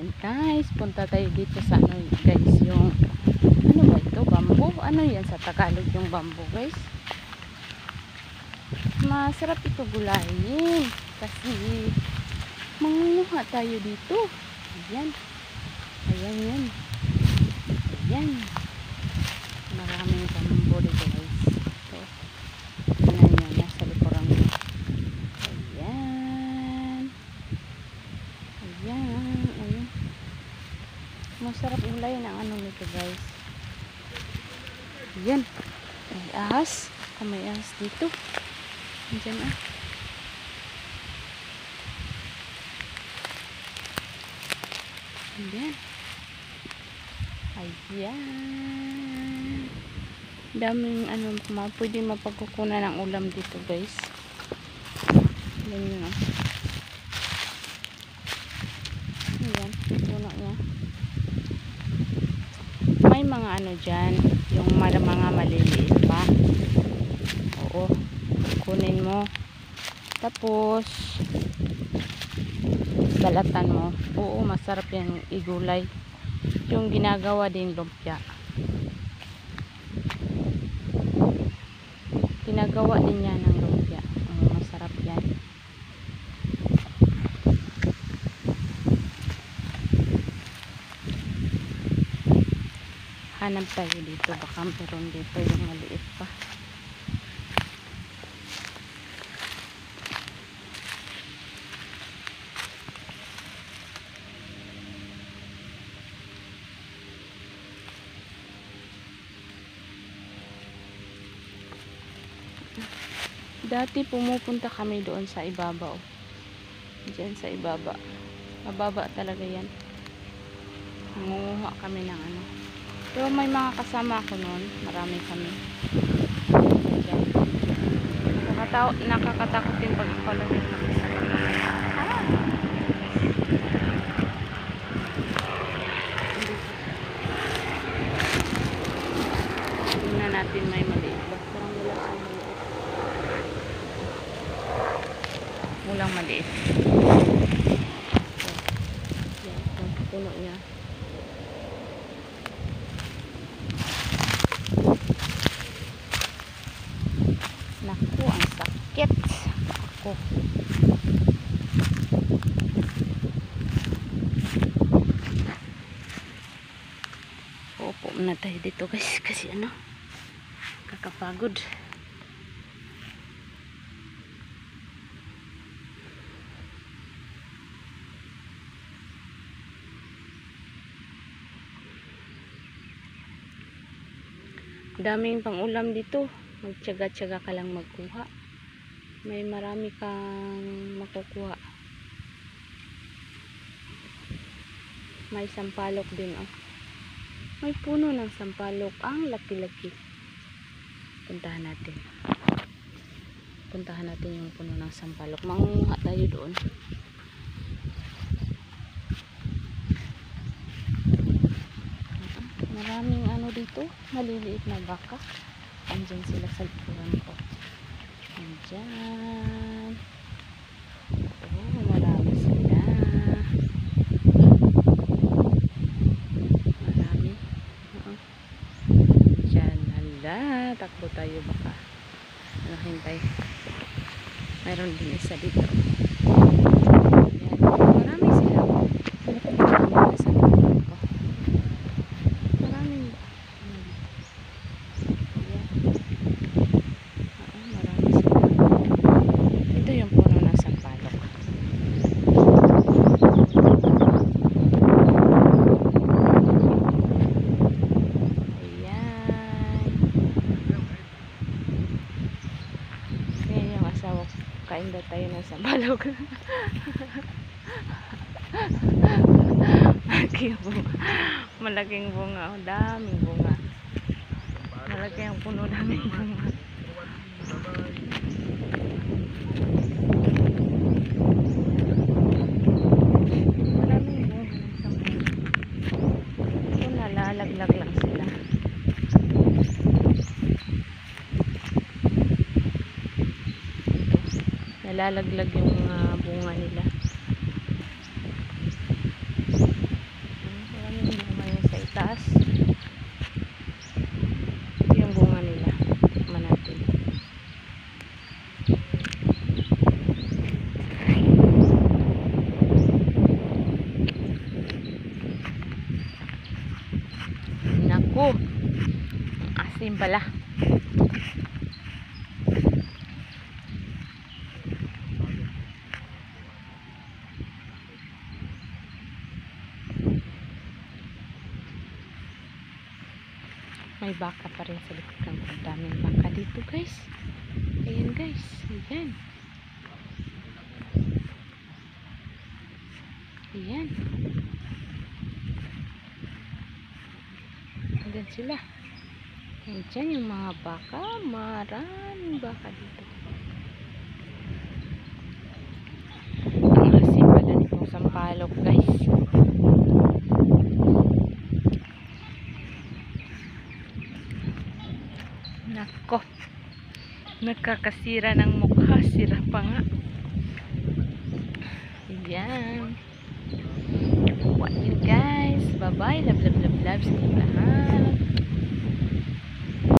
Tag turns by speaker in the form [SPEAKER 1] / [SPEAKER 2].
[SPEAKER 1] Ayan guys, punta tayo dito sa ano guys, yung ano ba ito, bamboo? Ano yan sa Tagalog yung bamboo guys? Masarap ito gulayin kasi mangunguha tayo dito. Ayan, ayan yan, ayan, maraming bamboo dito guys. Ito, tingnan nyo, nasa likuran. Ayan, ayan, ayan. Masarap gulayin ang ano nito guys. Ayan, may ahas, may ahas dito. Diyan ah. Ayan. Ayan. Daming ano, pwede mapagkukunan ng ulam dito guys. Ayan yun ah. Ayan, puno niya. May mga ano dyan, yung mga maliliit pa. Oo, kunin mo. Tapos balatan mo. Oo, masarap yan igulay. Yung ginagawa din lumpia. Ginagawa din yan ng lumpia. Oo, masarap yan. Hanap tayo dito. Baka meron dito yung maliit pa. Dati pumupunta kami doon sa ibabaw. Diyan sa ibaba. Mababa talaga yan. Nangunguha kami ng ano. Pero may mga kasama ako noon. Marami kami. Diyan. Nakakatakot din pag ako lang yung nakasama. Tingnan natin may maliit ba. Parang wala kang maliit. Walang maliit. Yan, ang puno niya. Naku, ang sakit pa ako. Uupo muna tayo dito guys kasi ano, kakapagod. Daming pang ulam dito. Magtiyaga-tiyaga ka lang magkuha. May marami kang makukuha. May sampalok din oh. May puno ng sampalok. Ang laki-laki. Puntahan natin. Puntahan natin yung puno ng sampalok. Mangunguha tayo doon. Maraming ano dito. Maliliit na baka. Andyan sila sa likuran ko. Andyan. Oh, marami sila. Marami. Andyan. Hala. Takbo tayo baka. Ano, hintay. Mayroon din isa dito. Ayan. Marami sila. Marami sa likuran ko. Maraming kain daw tayo ng sampalok. Malaking bunga. Oh, daming bunga. Malaki ang puno, daming bunga. Maraming bunga ng sampalok. Ito, nalalaglag lang sila. Nalalaglag yung bunga nila. asim pala. May baka pa rin sa likod ng daming baka dito guys. Ayan guys. Ayan. Ayan. Ayan sila. Ayan yung mga baka. Maraming baka dito. Ang asim pala nitong sampalok guys. Nako. Nagkakasira ng mukha. Sira pa nga. Ayan. What you guys. Bye bye. Love, love, love, love sa lahat.